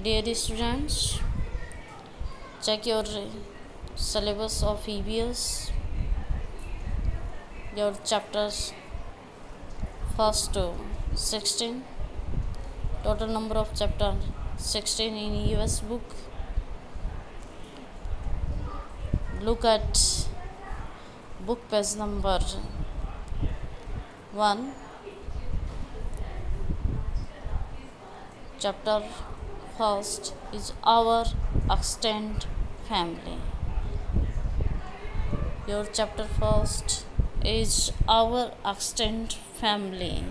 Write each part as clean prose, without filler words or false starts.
Dear students, check your syllabus of EVS, your chapters first to 16, total number of chapter 16 in EVS book. Look at book page number 1, chapter first is our extended family. Your chapter first is our extended family.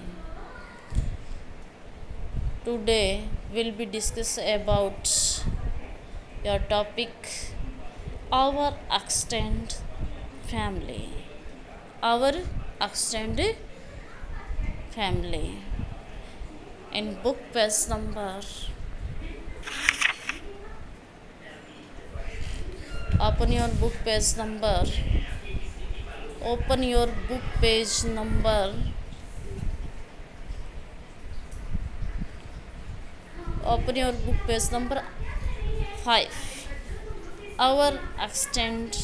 Today we'll be discussing about your topic our extended family. Our extended family. In book page number, open your book page number, open your book page number, open your book page number 5, our extended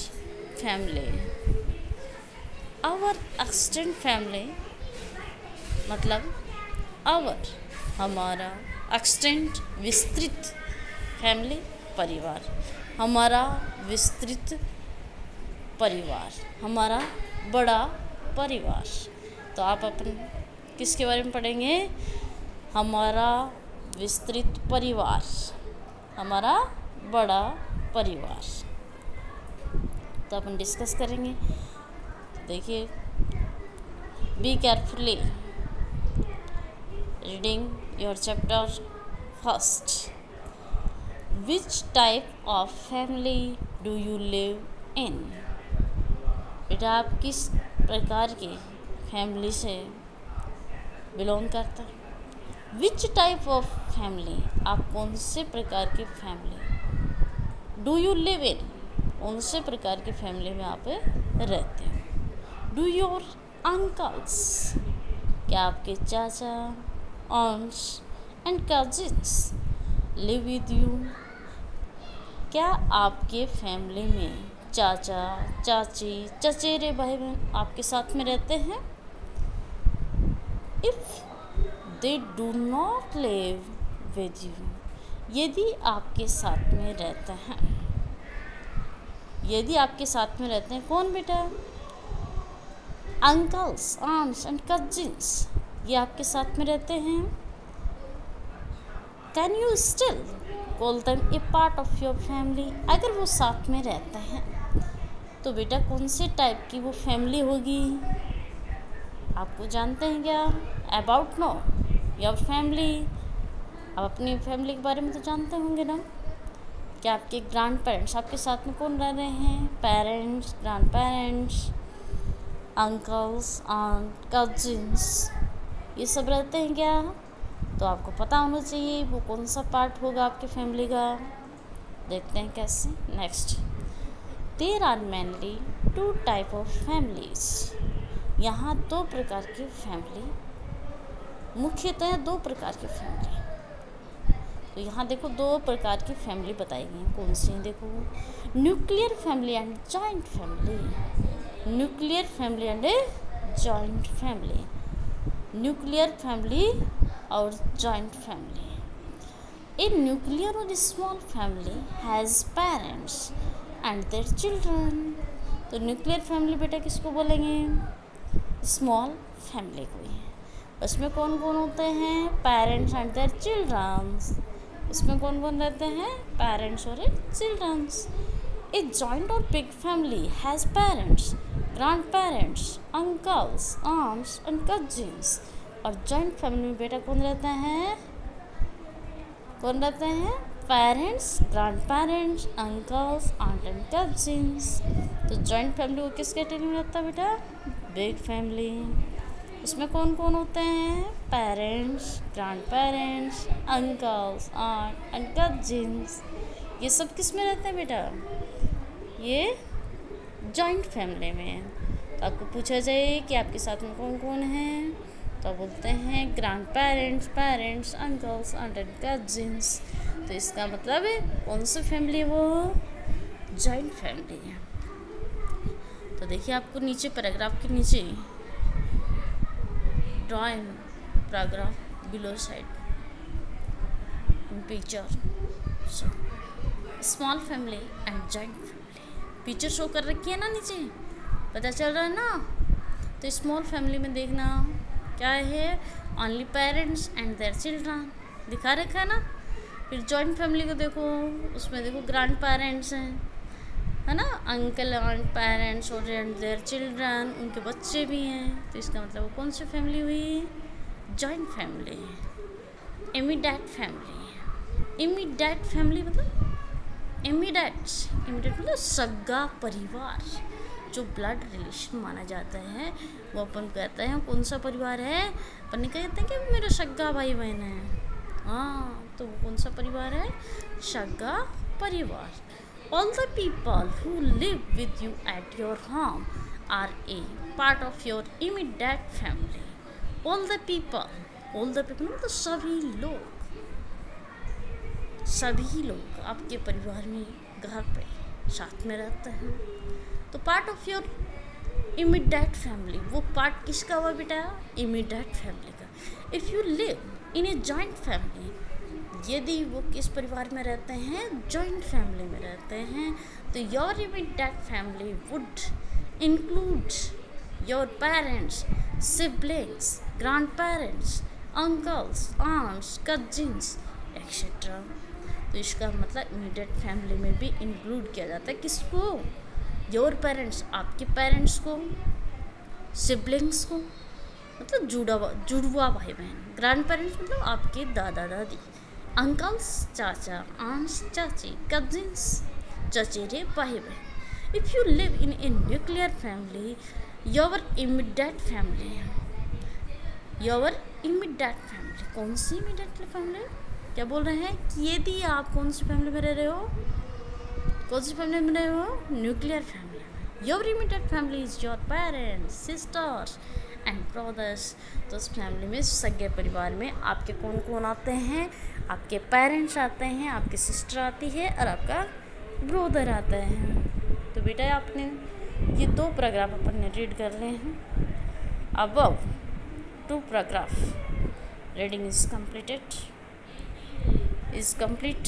family. Our extended family मतलब our हमारा extend विस्तृत family परिवार, हमारा विस्तृत परिवार, हमारा बड़ा परिवार. तो आप अपन किसके बारे में पढ़ेंगे? हमारा विस्तृत परिवार, हमारा बड़ा परिवार. तो अपन डिस्कस करेंगे. देखिए, be carefully reading your chapter first. Which type of family do you live in? बेटा आप किस प्रकार की फैमिली से बिलोंग करता है? Which type of family? आप कौन से प्रकार की family do you live in? कौन से प्रकार की फैमिली में आप रहते हो? Do your uncles? क्या आपके चाचा, aunts and cousins live with you? क्या आपके फैमिली में चाचा, चाची, चचेरे भाई बहन आपके साथ में रहते हैं? If they do not live with you, यदि आपके साथ में रहते हैं, यदि आपके साथ में रहते हैं कौन बेटा? Uncles, aunts and cousins, ये आपके साथ में रहते हैं. Can you still call them A part of your family? अगर वो साथ में रहते हैं तो बेटा कौन से टाइप की वो फैमिली होगी? आपको जानते हैं क्या? About know your family. आप अपनी फैमिली के बारे में तो जानते होंगे ना. क्या आपके ग्रैंड पेरेंट्स आपके साथ में कौन रह रहे हैं? Parents, grand parents, uncles, aunt, cousins, ये सब रहते हैं क्या? तो आपको पता होना चाहिए वो कौन सा पार्ट होगा आपकी फैमिली का. देखते हैं कैसे. Next, there are mainly 2 type of families. यहाँ 2 प्रकार की फैमिली, मुख्यतः 2 प्रकार की फैमिली. तो यहाँ देखो 2 प्रकार की फैमिली बताई गई हैं. कौन सी? देखो, nuclear family and joint family. Nuclear family and joint family. Nuclear family और जॉइंट फैमिली. ए न्यूक्लियर और small family has parents and their children. तो न्यूक्लियर फैमिली बेटा किसको बोलेंगे? स्मॉल फैमिली को ही. उसमें कौन कौन होते हैं? Parents and their childrens. उसमें कौन कौन रहते हैं? पेरेंट्स और चिल्ड्रंस. ए जॉइंट और big family has parents, grandparents, uncles, aunts and cousins. और जॉइंट फैमिली में बेटा कौन रहते हैं? कौन रहते हैं? Parents, grandparents, uncles, aunt and cousins. तो जॉइंट फैमिली को किस कैटेगरी में रहता है बेटा? Big family. उसमें कौन कौन होते हैं? Parents, grandparents, uncles, aunt and cousins. ये सब किस में रहते हैं बेटा? ये जॉइंट फैमिली में. तो आपको पूछा जाए कि आपके साथ में कौन कौन है? तो बोलते हैं grand parents, parents, uncles, aunt and cousins. तो इसका मतलब है कौन सी फैमिली है वो? जॉइंट फैमिली है। तो देखिए आपको नीचे पैराग्राफ के नीचे drawing paragraph below side picture small family and joint family picture show कर रखी है ना नीचे, पता चल रहा है ना। तो स्मॉल फैमिली में देखना क्या है, only parents and their children दिखा रखा है ना। फिर जॉइंट फैमिली को देखो, उसमें देखो ग्रैंड पेरेंट्स हैं, है ना, अंकल आंट पेरेंट्स और देयर चिल्ड्रन, उनके बच्चे भी हैं। तो इसका मतलब वो कौन सी फैमिली हुई? Joint family. Immediate family, immediate family मतलब इमीडिएट मतलब सगा परिवार, जो ब्लड रिलेशन माना जाता है वो अपन कहते हैं कौन सा परिवार है? अपन कहते हैं कि मेरा सगा भाई बहन है। हाँ, तो वो कौन सा परिवार है? सगा परिवार। All the people who live with you at your home are a part of your immediate family. All the people मतलब सभी लोग आपके परिवार में घर पे साथ में रहते हैं। तो part of your immediate family, वो पार्ट किसका हुआ बेटा? इमीडिएट फैमिली का। If you live in a joint family, यदि वो किस परिवार में रहते हैं? जॉइंट फैमिली में रहते हैं। तो your immediate family would include your parents, siblings, grand parents, uncles, aunts, cousins etcetera. तो इसका मतलब इमीडिएट फैमिली में भी इंक्लूड किया जाता है किसको? योर पेरेंट्स आपके पेरेंट्स को, सिबलिंग्स को मतलब जुड़वा भाई बहन, ग्रैंड पेरेंट्स मतलब आपके दादा दादी, अंकल्स चाचा, आंट्स चाची, कजिन्स चचेरे भाई बहन। If you live in a nuclear family, your immediate family, your immediate family कौन सी इमीडिएट फैमिली? क्या बोल रहे हैं कि यदि आप कौन सी फैमिली में रह रहे हो? कौन सी फैमिली में रह रहे हो? न्यूक्लियर फैमिली में। Your immediate family is your parents, sisters and brothers. तो उस फैमिली में, सगे परिवार में आपके कौन कौन आते हैं? आपके पेरेंट्स आते हैं, आपकी सिस्टर आती है और आपका ब्रदर आता है। तो बेटा आपने ये 2 पैराग्राफ अपन ने रीड कर लिए हैं। अब 2 पैराग्राफ रीडिंग इज कंप्लीट।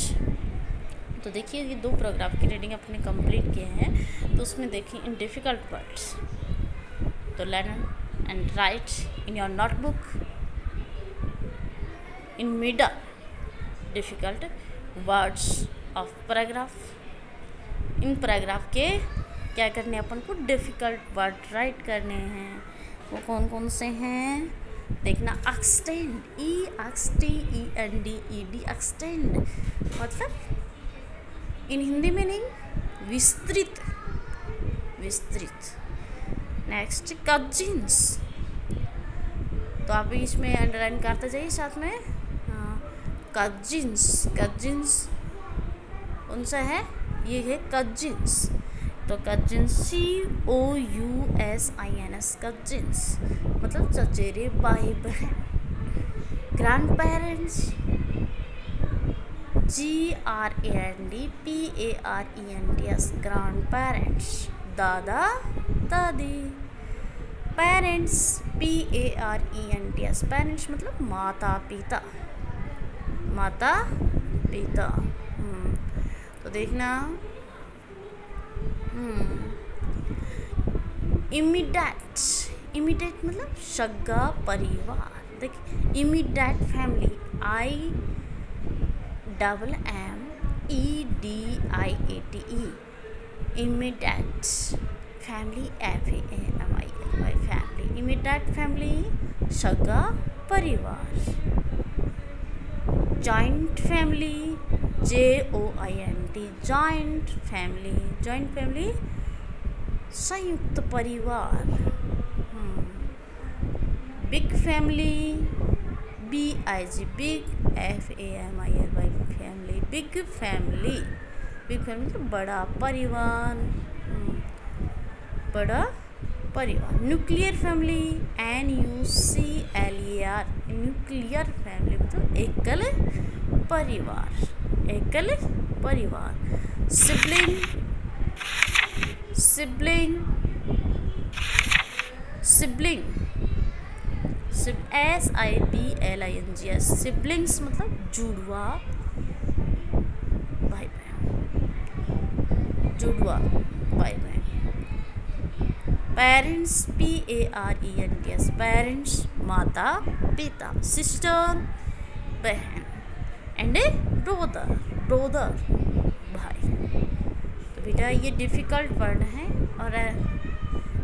तो देखिए ये 2 पैराग्राफ की रीडिंग अपने कंप्लीट किए हैं। तो उसमें देखिए इन डिफ़िकल्ट वर्ड्स, तो learn and write in your notebook in middle difficult words of paragraph। In paragraph के क्या करने अपन को? डिफ़िकल्ट वर्ड राइट करने हैं। वो कौन कौन से हैं देखना। एक्सटेंड, EXTEND एक्सटेंड मतलब इन हिंदी में नहीं, विस्तृत। नेक्स्ट कजिन्स, तो आप इसमें अंडरलाइन करते जाइए साथ में। कजिन्स कौन सा है? ये है कजिन्स। तो कजिन्स COUSINS कजिन्स मतलब चचेरे भाई बहन। Grand parents GRANDPARENTS grand parents दादा दादी। पेरेंट्स PARENTS पेरेंट्स मतलब माता पिता। तो देखना इमीडिएट मतलब सगा परिवार। देखिए immediate family IMMEDIATE immediate family FAMILY family. Immediate family सगा परिवार। Joint family JOINT joint family संयुक्त परिवार। Big family BIG big FAMILY family. Big family मतलब बड़ा परिवार, बड़ा परिवार। Nuclear family, NUCLER, nuclear family मतलब एकल परिवार, एकल परिवार। Sibling, sibling, sibling, SIBLINGS, siblings मतलब जुड़वा भाई बहन, जुड़वा भाई बहन। पेरेंट्स, PARENTS, पेरेंट्स माता पिता। सिस्टर बहन, एंड ब्रोदर, ब्रोदर भाई। तो बेटा ये डिफ़िकल्ट वर्ड हैं, और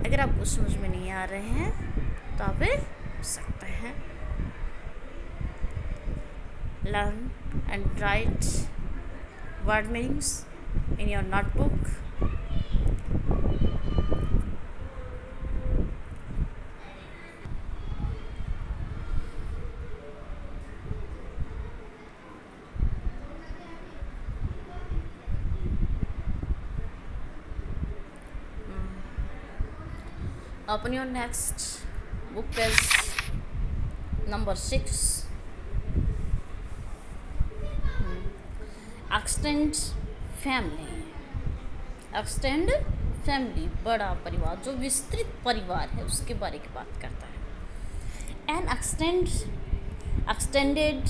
अगर आपको समझ में नहीं आ रहे हैं तो आप पूछ सकते हैं। Learn and right word meanings in your notebook. Open your next book page number 6. Extend family, extend family बड़ा परिवार, जो विस्तृत परिवार है उसके बारे की बात करता है। An extended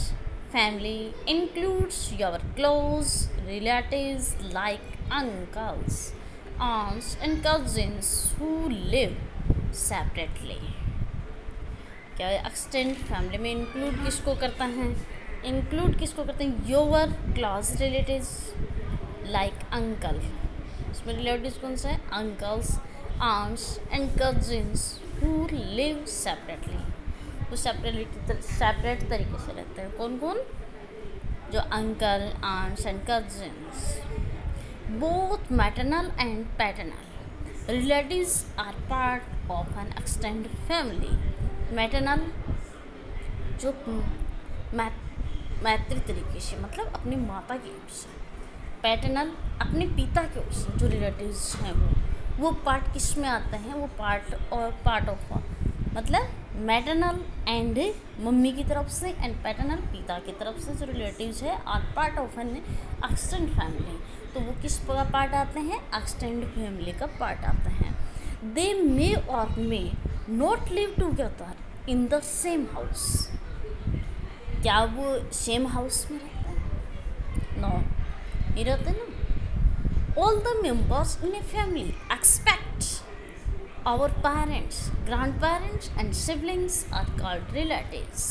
family includes your close relatives like uncles, aunts and cousins who live separately. क्या एक्सटेंड फैमिली में इंक्लूड किसको करता है? इंक्लूड किसको करते हैं? Your close relatives like uncle, इसमें रिलेटिव्स कौन सा है? Uncles, aunts and cousins who live separately, वो सेपरेट तरीके से रहते हैं। कौन कौन? जो uncle, aunts and cousins. Both maternal and paternal relatives are part of an extended family. Maternal जो मैत्री तरीके से, मतलब अपनी माता की ओर से। पैटर्नल अपने पिता की ओर से जो रिलेटिव्स हैं वो पार्ट किस में आते हैं? वो पार्ट ऑफ मतलब मैटरनल एंड मम्मी की तरफ से, एंड पैटर्नल पिता की तरफ से जो रिलेटिव्स है are part of an extend family. तो वो किस पार्ट आते हैं? एक्सटेंड फैमिली का पार्ट आते हैं। दे मे और may not live together in the same house. क्या वो सेम हाउस में रहते हैं? नो, ये रहते ना। All the members in a family expect our parents, grand parents and siblings are called relatives.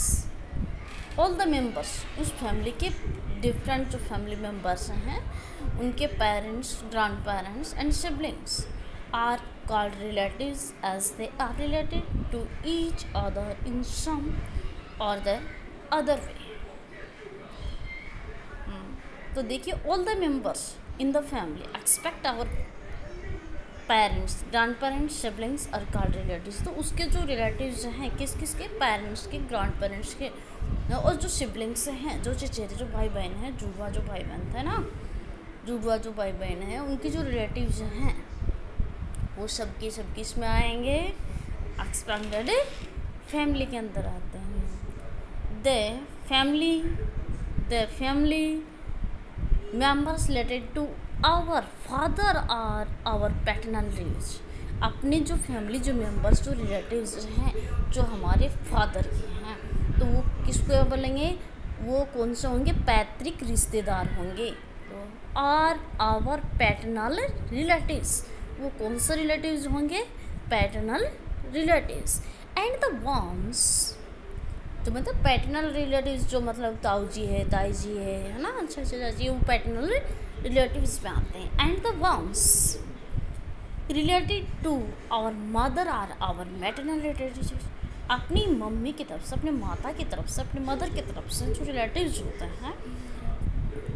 All the members, उस फैमिली के डिफरेंट जो फैमिली मेम्बर्स हैं उनके parents, grand parents and siblings are called relatives as they are related to each other in some or the other way. तो देखिए, all the members in the family expect our parents, grand parents, siblings are called relatives. तो उसके जो relatives हैं किस किस के? Parents के, ग्रैंड पेरेंट्स के, और जो सिबलिंग्स हैं, जो चचेरे जो भाई बहन हैं, जुड़वा जो भाई बहन थे ना, जुड़वा जो भाई बहन हैं, उनके जो रिलेटिव्स हैं वो सबके इसमें आएंगे, एक्सपेंडेड फैमिली के अंदर आते हैं। The family members related to our father और आवर पैटर्नल रिलेटिव्स। अपने जो फैमिली जो मेंबर्स जो रिलेटिव्स हैं जो हमारे फादर के हैं, तो वो किसको बोलेंगे? वो कौन से होंगे? पैतृक रिश्तेदार होंगे। तो आवर पैटर्नल रिलेटिव्स, वो कौन से रिलेटिव्स होंगे? Paternal relatives. And the once, तो मतलब पैटर्नल रिलेटिव्स जो मतलब ताऊ जी है, ताई जी है ना, अच्छा चाची, वो पैटर्नल रिलेटिव्स में आते हैं। And the ones related to our mother are our maternal relatives. अपनी मम्मी की तरफ से, अपने माता की तरफ से, अपने मदर की तरफ से जो रिलेटिव्स होते हैं,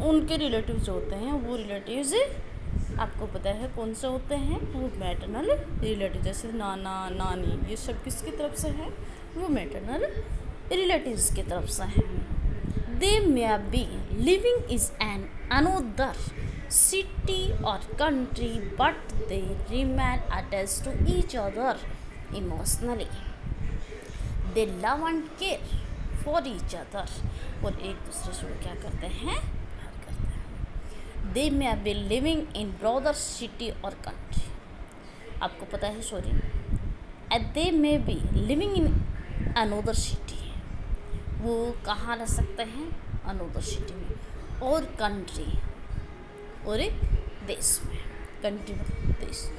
उनके रिलेटिव्स होते हैं, वो रिलेटिव्स आपको पता है कौन से होते हैं? वो मैटरनल रिलेटिव। जैसे नाना, नानी, ये सब किसकी तरफ से है? वो मैटरनल रिलेटिव्स की तरफ से हैं। They may be living is an another city or country, but they remain attached to each other emotionally, they love and care for each other, और एक दूसरे से वो क्या करते हैं, प्यार करते हैं। They may be living in brother city or country, आपको पता है sorry, they may be living in another city, वो कहाँ रह सकते हैं, अनोदर सिटी में, और कंट्री, और एक देश में, कंट्री मतलब देश,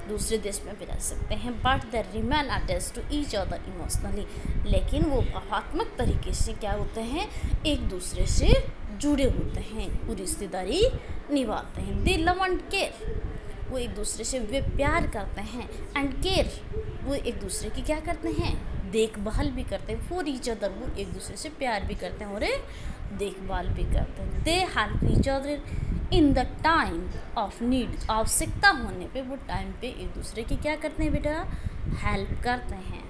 दूसरे देश में भी रह सकते हैं। But they remain attached to each other emotionally, लेकिन वो भावनात्मक तरीके से क्या होते हैं, एक दूसरे से जुड़े होते हैं, वो रिश्तेदारी निभाते हैं। दे लव एंड केयर, वो एक दूसरे से वे प्यार करते हैं, एंड केयर, वो एक दूसरे की क्या करते हैं, देखभाल भी करते हैं। फॉर ईच अदर, वो एक दूसरे से प्यार भी करते हैं और देखभाल भी करते हैं। They help each other in the time of need, आवश्यकता होने पे वो टाइम पे एक दूसरे की क्या करते हैं बेटा, हेल्प करते हैं।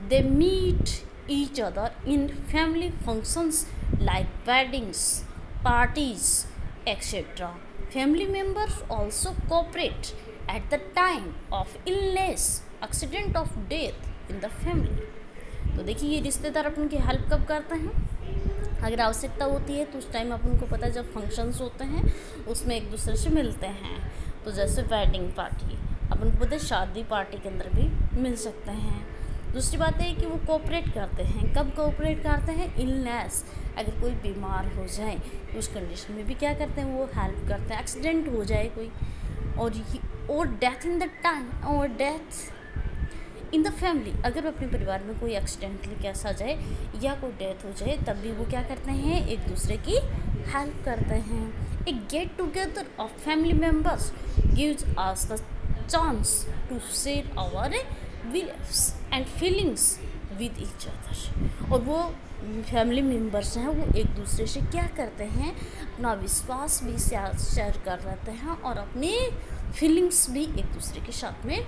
They meet each other in family functions like weddings, parties etcetera. Family members also cooperate at the time of illness, accident of death in the family. तो देखिए, ये रिश्तेदार अपन की हेल्प कब करते हैं, अगर आवश्यकता होती है तो उस टाइम अपन को पता है, जब फंक्शंस होते हैं उसमें एक दूसरे से मिलते हैं। तो जैसे वेडिंग पार्टी, अपन को पता है शादी पार्टी के अंदर भी मिल सकते हैं। दूसरी बात है कि वो कोऑपरेट करते हैं, कब कोऑपरेट करते हैं, इलनेस, अगर कोई बीमार हो जाए तो उस कंडीशन में भी क्या करते हैं, वो हेल्प करते हैं। एक्सीडेंट हो जाए कोई, और डेथ इन द टाइम, और डेथ इन द फैमिली, अगर अपने परिवार में कोई एक्सीडेंटली कैसा आ जाए या कोई डेथ हो जाए, तब भी वो क्या करते हैं, एक दूसरे की हेल्प करते हैं। A get together of family members gives us the chance to share our believes and feelings with each other, और वो फैमिली मेम्बर्स हैं वो एक दूसरे से क्या करते हैं, अपना विश्वास भी शेयर कर लेते हैं और अपनी फीलिंग्स भी एक दूसरे के साथ में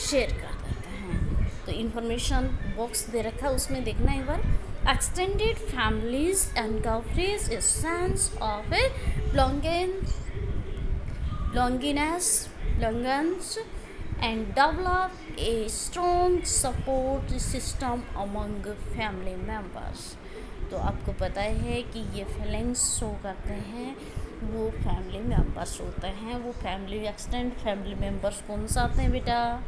शेयर कर देते हैं। तो इन्फॉर्मेशन बॉक्स दे रखा है, उसमें देखना एक बार। Extended families encourage a sense of a belongingness and develop a strong support system among family members। तो आपको पता है कि ये फीलिंग्स शो करते हैं वो फैमिली मेम्बर्स होते हैं। वो फैमिली एक्सटेंड फैमिली मेम्बर्स कौन सा आते हैं बेटा,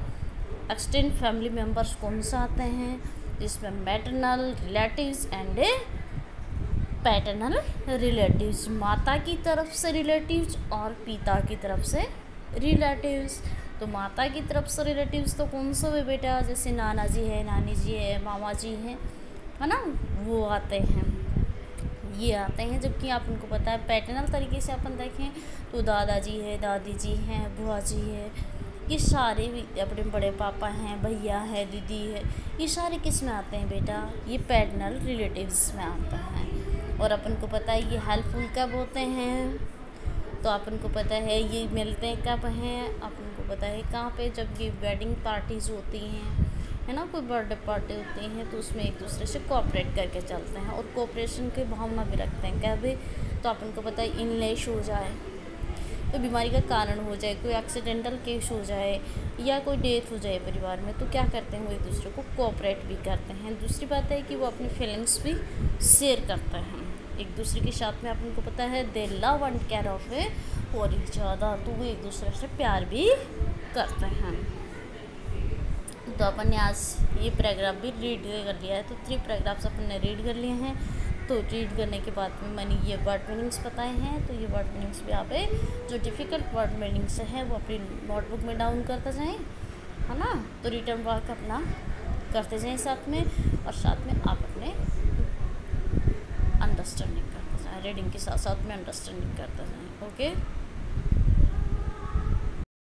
एक्सटेंड फैमिली मेम्बर्स कौन सा आते हैं, जिसमें maternal relatives and paternal relatives, माता की तरफ से रिलेटिव्स और पिता की तरफ से रिलेटिव्स। तो माता की तरफ से रिलेटिव्स तो कौन सा है बेटा, जैसे नाना जी है, नानी जी है, मामा जी हैं, है ना, वो आते हैं, ये आते हैं। जबकि आप उनको पता है पैटर्नल तरीके से अपन देखें तो दादाजी है, दादी जी हैं, बुआ जी है, ये सारे अपने बड़े पापा हैं, भैया है, दीदी है, ये सारे किस में आते हैं बेटा, ये पैटर्नल रिलेटिव्स में आते हैं। और अपन को पता है ये हेल्पफुल कब होते हैं, तो अपन को पता है ये मिलते हैं कब हैं, अपन को पता है कहाँ पे, जब ये वेडिंग पार्टीज़ होती हैं, है ना, कोई बर्थडे पार्टी होती हैं, तो उसमें एक दूसरे से कोऑपरेट करके चलते हैं और कोऑपरेशन की भावना भी रखते हैं। क्या भी, तो अपन को पता है इनलेश हो जाए, कोई बीमारी का कारण हो जाए, कोई एक्सीडेंटल केस हो जाए या कोई डेथ हो जाए परिवार में, तो क्या करते हैं वो एक दूसरे को कोऑपरेट भी करते हैं। दूसरी बात है कि वो अपनी फीलिंग्स भी शेयर करते हैं एक दूसरे के साथ में। अपन को पता है they love and care of a और ज़्यादा, तो वो एक दूसरे से प्यार भी करते हैं। तो अपन ने आज ये पैराग्राफ भी रीड कर लिया है, तो 3 पैराग्राफ्स अपन ने रीड कर लिए हैं। तो रीड करने के बाद में मैंने ये वर्ड मीनिंग्स बताए हैं, तो ये वर्ड मीनिंग्स भी आप जो डिफ़िकल्ट वर्ड मीनिंग्स हैं वो अपनी नोटबुक में डाउन करते जाएं, है ना। तो रिटर्न वर्क अपना करते जाएं साथ में, और साथ में आप अपने अंडरस्टैंडिंग करते जाएं, रीडिंग के साथ साथ में अंडरस्टैंडिंग करते जाएं। ओके।